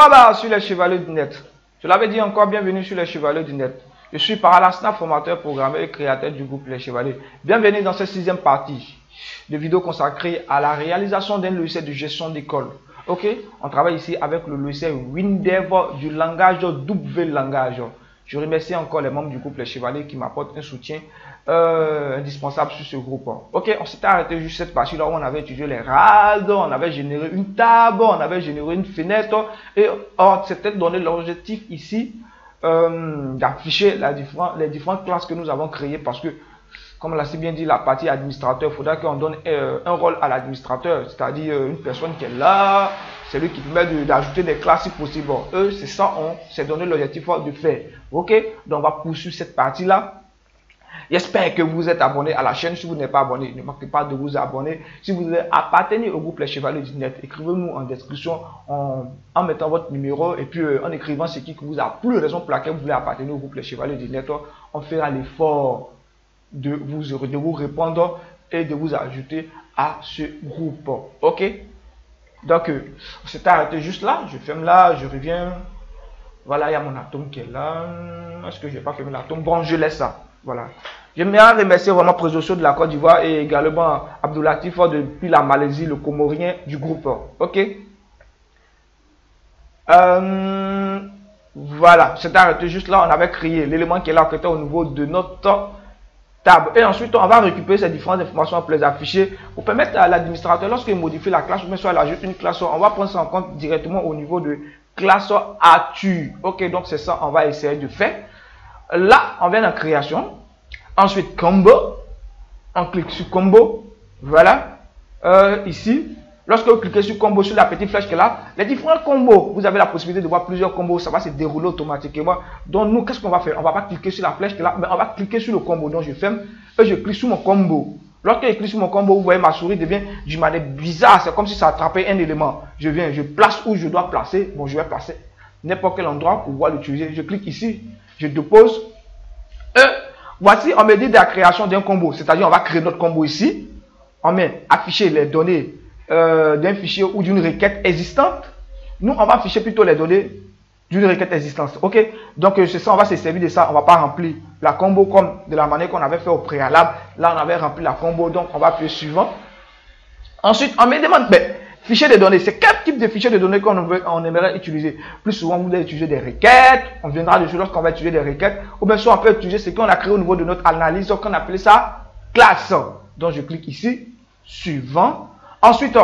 Quoi bah sur les chevaliers du net? Je l'avais dit encore, bienvenue sur les chevaliers du net. Je suis Paralasna, formateur, programmeur et créateur du groupe Les Chevaliers. Bienvenue dans cette 6e partie de vidéo consacrée à la réalisation d'un logiciel de gestion d'école. Ok, on travaille ici avec le logiciel WinDev du langage W-Langage. Je remercie encore les membres du groupe Les Chevaliers qui m'apportent un soutien indispensable sur ce groupe. Ok, on s'était arrêté juste cette partie là où on avait étudié les RAD, on avait généré une table, on avait généré une fenêtre et on s'était donné l'objectif ici d'afficher les différentes classes que nous avons créées parce que, comme l'a si bien dit la partie administrateur, il faudra qu'on donne un rôle à l'administrateur, c'est-à-dire une personne qui est là, c'est lui qui permet d'ajouter des classes si possible. Eux, c'est ça, on s'est donné l'objectif de faire. Ok, donc on va poursuivre cette partie-là. J'espère que vous êtes abonné à la chaîne. Si vous n'êtes pas abonné, ne manquez pas de vous abonner. Si vous appartenez au groupe Les Chevaliers du Net, écrivez-nous en description en mettant votre numéro et puis en écrivant ce qui vous a plu, raison pour laquelle vous voulez appartenir au groupe Les Chevaliers du Net. On fera l'effort de vous répondre et de vous ajouter à ce groupe. Ok? Donc, on s'est arrêté juste là. Je ferme là, je reviens. Voilà, il y a mon atome qui est là. Est-ce que je n'ai pas fermé l'atome? Bon, je laisse ça. Voilà. J'aimerais remercier vraiment Présocio de la Côte d'Ivoire et également Abdoulatif depuis la Malaisie, le Comorien du groupe. Ok. Voilà, c'est arrêté juste là. On avait créé l'élément qui est là, qui était au niveau de notre table. Et ensuite, on va récupérer ces différentes informations pour les afficher pour permettre à l'administrateur, lorsqu'il modifie la classe, ou bien soit il ajoute une classe, on va prendre ça en compte directement au niveau de classe ATU. Ok, donc c'est ça, on va essayer de faire. Là, on vient en création. Ensuite, combo. On clique sur combo. Voilà. Ici, lorsque vous cliquez sur combo, sur la petite flèche qui est là, les différents combos, vous avez la possibilité de voir plusieurs combos. Ça va se dérouler automatiquement. Donc, nous, qu'est-ce qu'on va faire? On ne va pas cliquer sur la flèche qui est là, mais on va cliquer sur le combo. Donc, je ferme et je clique sur mon combo. Lorsque je clique sur mon combo, vous voyez ma souris devient d'une manière bizarre. C'est comme si ça attrapait un élément. Je viens, je place où je dois placer. Bon, je vais placer n'importe quel endroit pour pouvoir l'utiliser. Je clique ici. Je dépose. Voici, on me dit de la création d'un combo. C'est-à-dire, on va créer notre combo ici. On met afficher les données d'un fichier ou d'une requête existante. Nous, on va afficher plutôt les données d'une requête existante. Ok? Donc, c'est ça, on va se servir de ça. On ne va pas remplir la combo comme de la manière qu'on avait fait au préalable. Là, on avait rempli la combo. Donc, on va appuyer suivant. Ensuite, on me demande, fichier de données, c'est quel type de fichier de données qu'on aimerait utiliser? Plus souvent, vous allez utiliser des requêtes. On viendra dessus lorsqu'on va utiliser des requêtes. Ou bien soit on peut utiliser ce qu'on a créé au niveau de notre analyse, qu'on appelait ça classe. Donc, je clique ici, suivant. Ensuite,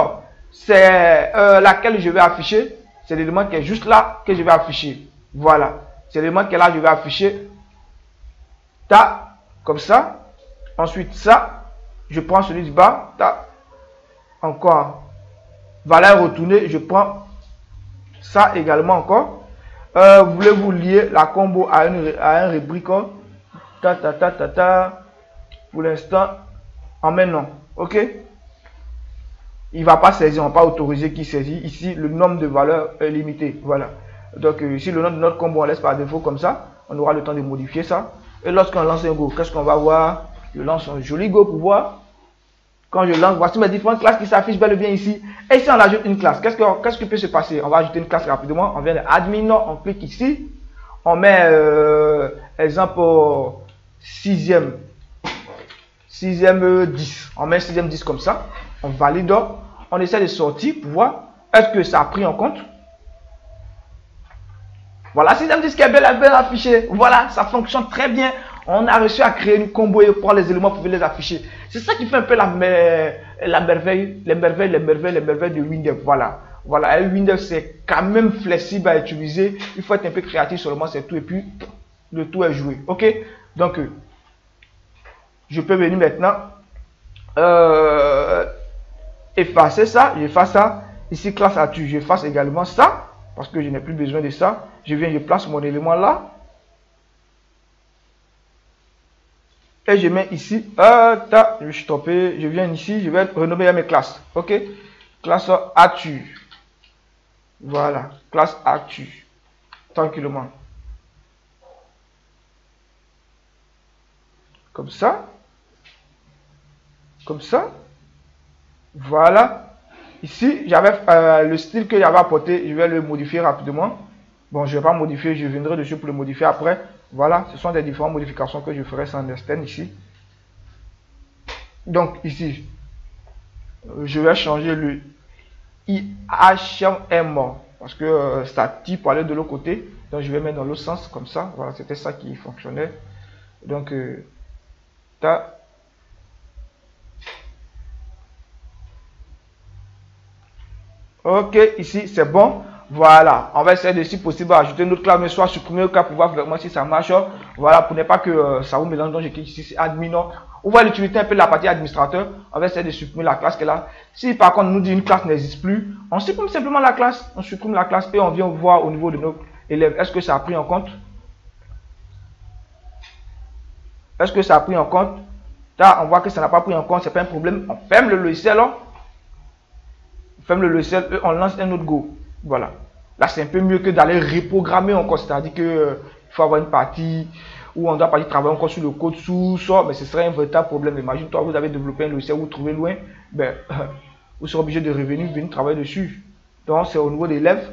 c'est laquelle je vais afficher. C'est l'élément qui est juste là que je vais afficher. Voilà. C'est l'élément qui est là, je vais afficher. Ta, comme ça. Ensuite, ça. Je prends celui du bas. Ta. Encore. Valeur retournée, je prends ça également encore. Voulez-vous lier la combo à un rubrique? Pour l'instant, en met non. Ok? Il ne va pas saisir, on ne va pas autoriser qu'il saisit. Ici, le nombre de valeurs est limité. Voilà. Donc, ici, le nom de notre combo, on laisse par défaut comme ça. On aura le temps de modifier ça. Et lorsqu'on lance un go, qu'est-ce qu'on va voir? Je lance un joli go pour voir. Quand je lance, voici mes différentes classes qui s'affichent bel et bien ici. Et si on ajoute une classe, qu'est-ce qui peut se passer? On va ajouter une classe rapidement. On vient de admin, on clique ici. On met, exemple, 6e 10. On met 6e 10 comme ça. On valide. On essaie de sortir pour voir est-ce que ça a pris en compte. Voilà, 6e 10 qui est bien affiché. Voilà, ça fonctionne très bien. On a réussi à créer une combo et prendre les éléments pour les afficher. C'est ça qui fait un peu la merveille, les merveilles de Windows. Voilà. Voilà, et Windows c'est quand même flexible à utiliser. Il faut être un peu créatif seulement, c'est tout. Et puis, le tout est joué. Ok? Donc, je peux venir maintenant effacer ça. J'efface ça. Ici, classe ATU, j'efface également ça. Parce que je n'ai plus besoin de ça. Je viens, je place mon élément là. Et je mets ici, je vais stopper, je viens ici, je vais renommer mes classes. Ok? Classe ATU. Voilà, classe ATU. Tranquillement. Comme ça. Comme ça. Voilà. Ici, j'avais le style que j'avais apporté, je vais le modifier rapidement. Bon, je ne vais pas modifier, je viendrai dessus pour le modifier après. Voilà, ce sont des différentes modifications que je ferai sans Understand ici. Donc ici, je vais changer le IHM parce que ça tire pour aller de l'autre côté. Donc je vais mettre dans l'autre sens comme ça. Voilà, c'était ça qui fonctionnait. Donc, ok, ici c'est bon. Voilà, on va essayer de, si possible, ajouter une autre classe, mais soit supprimer le cas pour voir vraiment si ça marche. Voilà, pour ne pas que ça vous mélange. Donc, je clique ici, c'est admin. On va l'utiliser un peu la partie administrateur. On va essayer de supprimer la classe qu'elle a. Si par contre, nous dit une classe n'existe plus, on supprime simplement la classe. On supprime la classe et on vient voir au niveau de nos élèves. Est-ce que ça a pris en compte? Est-ce que ça a pris en compte? Là, on voit que ça n'a pas pris en compte, c'est pas un problème. On ferme le logiciel. On ferme le logiciel et on lance un autre Go. Voilà. Là, c'est un peu mieux que d'aller reprogrammer encore. C'est-à-dire qu'il faut avoir une partie où on doit pas travailler encore sur le code source, mais ce serait un véritable problème. Imagine-toi, vous avez développé un logiciel, vous trouvez loin, ben, vous serez obligé de revenir, venir travailler dessus. Donc, c'est au niveau des élèves.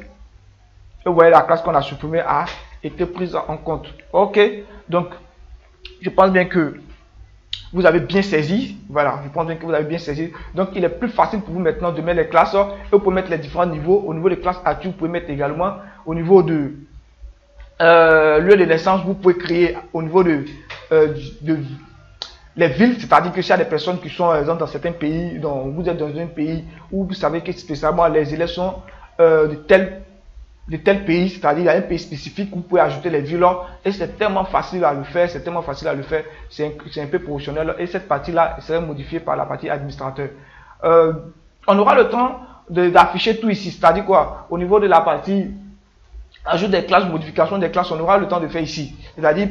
Et vous voyez, la classe qu'on a supprimée a été prise en compte. Ok. Donc, je pense bien que vous avez bien saisi. Voilà, je pense bien que vous avez bien saisi. Donc, il est plus facile pour vous maintenant de mettre les classes. Et vous pouvez mettre les différents niveaux. Au niveau des classes actives, vous pouvez mettre également au niveau de lieu de naissance. Vous pouvez créer au niveau de les villes. C'est-à-dire que s'il y a des personnes qui sont exemple, dans certains pays, dont vous êtes dans un pays où vous savez que spécialement les élèves sont de tel pays, c'est-à-dire il y a un pays spécifique où vous pouvez ajouter les villes et c'est tellement facile à le faire, c'est un peu professionnel et cette partie-là serait modifiée par la partie administrateur. On aura le temps d'afficher tout ici, c'est-à-dire quoi, au niveau de la partie ajout des classes, modification des classes, on aura le temps de faire ici. C'est-à-dire,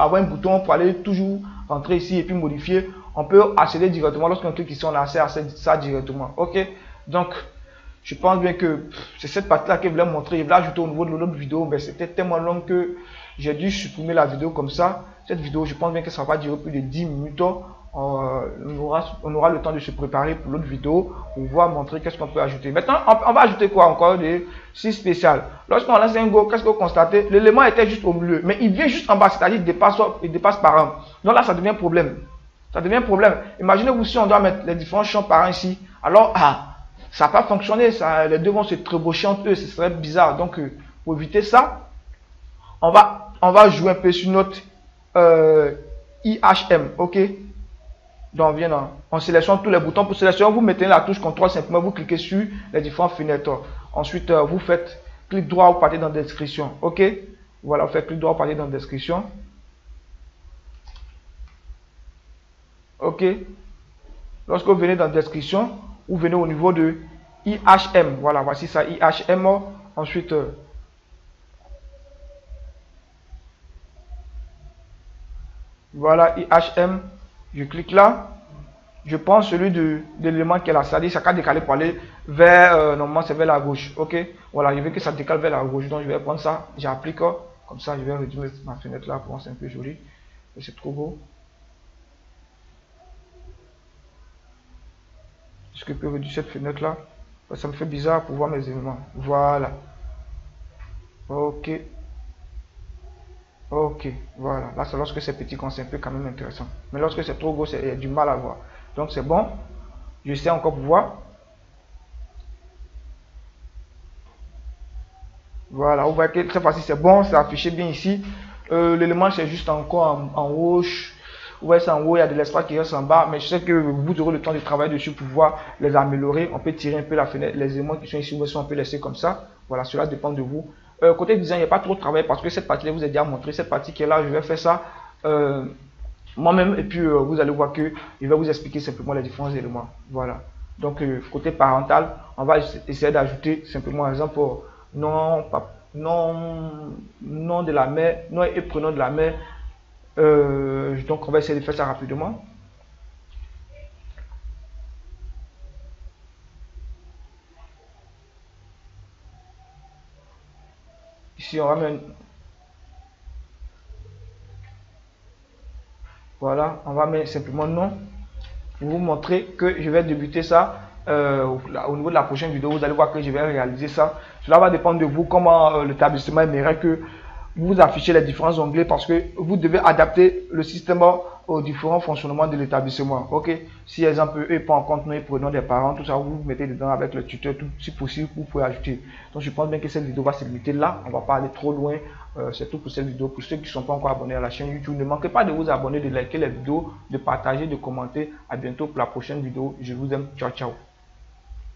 avoir un bouton pour aller toujours rentrer ici et puis modifier. On peut accéder directement. Lorsqu'on clique ici, on a accès à ça directement. Ok. Donc, je pense bien que c'est cette partie-là que je voulais montrer. Je voulais ajouter au niveau de l'autre vidéo, mais c'était tellement long que j'ai dû supprimer la vidéo comme ça. Cette vidéo, je pense bien que ça va durer plus de 10 minutes. On aura le temps de se préparer pour l'autre vidéo pour voir montrer qu'est-ce qu'on peut ajouter. Maintenant, on va ajouter quoi encore de si spécial. Lorsqu'on lance un Go, qu'est-ce que vous constatez? L'élément était juste au milieu, mais il vient juste en bas, c'est-à-dire il dépasse par un. Donc là, ça devient un problème. Ça devient un problème. Imaginez-vous si on doit mettre les différents champs par un ici. Alors, ça n'a pas fonctionné. Les deux vont se trébocher entre eux. Ce serait bizarre. Donc, pour éviter ça, on va jouer un peu sur notre IHM. OK? Donc, on sélectionne tous les boutons. Pour sélectionner, vous mettez la touche CTRL, simplement, vous cliquez sur les différentes fenêtres. Ensuite, vous faites clic droit, vous partez dans la description. OK? Voilà, vous faites clic droit, vous partez dans la description. OK? Lorsque vous venez dans la description, vous venez au niveau de IHM. Voilà, voici ça, IHM. Ensuite, voilà, IHM. Je clique là. Je prends celui de l'élément qui est là. C'est-à-dire, ça va décaler pour aller vers, normalement, c'est vers la gauche. OK? Voilà, je veux que ça décale vers la gauche. Donc, je vais prendre ça. J'applique. Comme ça, je vais réduire ma fenêtre là pour voir c'est un peu joli. C'est trop beau. Est-ce que je peux réduire cette fenêtre là? Ça me fait bizarre pour voir mes éléments. Voilà. Ok. Ok. Voilà. Là, c'est lorsque c'est petit qu'on c'est un peu quand même intéressant. Mais lorsque c'est trop gros, il y a du mal à voir. Donc, c'est bon. Je sais encore pour voir. Voilà. Vous voyez que cette fois-ci, c'est bon. C'est affiché bien ici. L'élément, c'est juste encore en haut. Vous voyez ça en haut, il y a de l'espace qui reste en bas, mais je sais que vous aurez le temps de travailler dessus pour pouvoir les améliorer. On peut tirer un peu la fenêtre, les éléments qui sont ici, on peut laisser comme ça. Voilà, cela dépend de vous. Côté design, il n'y a pas trop de travail parce que cette partie-là, vous ai déjà montré. Cette partie qui est là, je vais faire ça moi-même et puis vous allez voir que je vais vous expliquer simplement les différents éléments. Voilà. Donc, côté parental, on va essayer d'ajouter simplement, par exemple, nom de la mère, nom et prénom de la mère. Donc on va essayer de faire ça rapidement. Ici on va mettre, voilà, on va mettre simplement nom pour vous montrer que je vais débuter ça au niveau de la prochaine vidéo, vous allez voir que je vais réaliser ça. Cela va dépendre de vous, comment l'établissement aimerait que vous affichez les différents onglets, parce que vous devez adapter le système aux différents fonctionnements de l'établissement. Ok, si exemple eux prennent en compte nous prenons des parents, tout ça vous mettez dedans avec le tuteur, tout, si possible vous pouvez ajouter. Donc je pense bien que cette vidéo va se limiter là, on va pas aller trop loin. C'est tout pour cette vidéo. Pour ceux qui ne sont pas encore abonnés à la chaîne YouTube, ne manquez pas de vous abonner, de liker les vidéos, de partager, de commenter. À bientôt pour la prochaine vidéo. Je vous aime. Ciao ciao.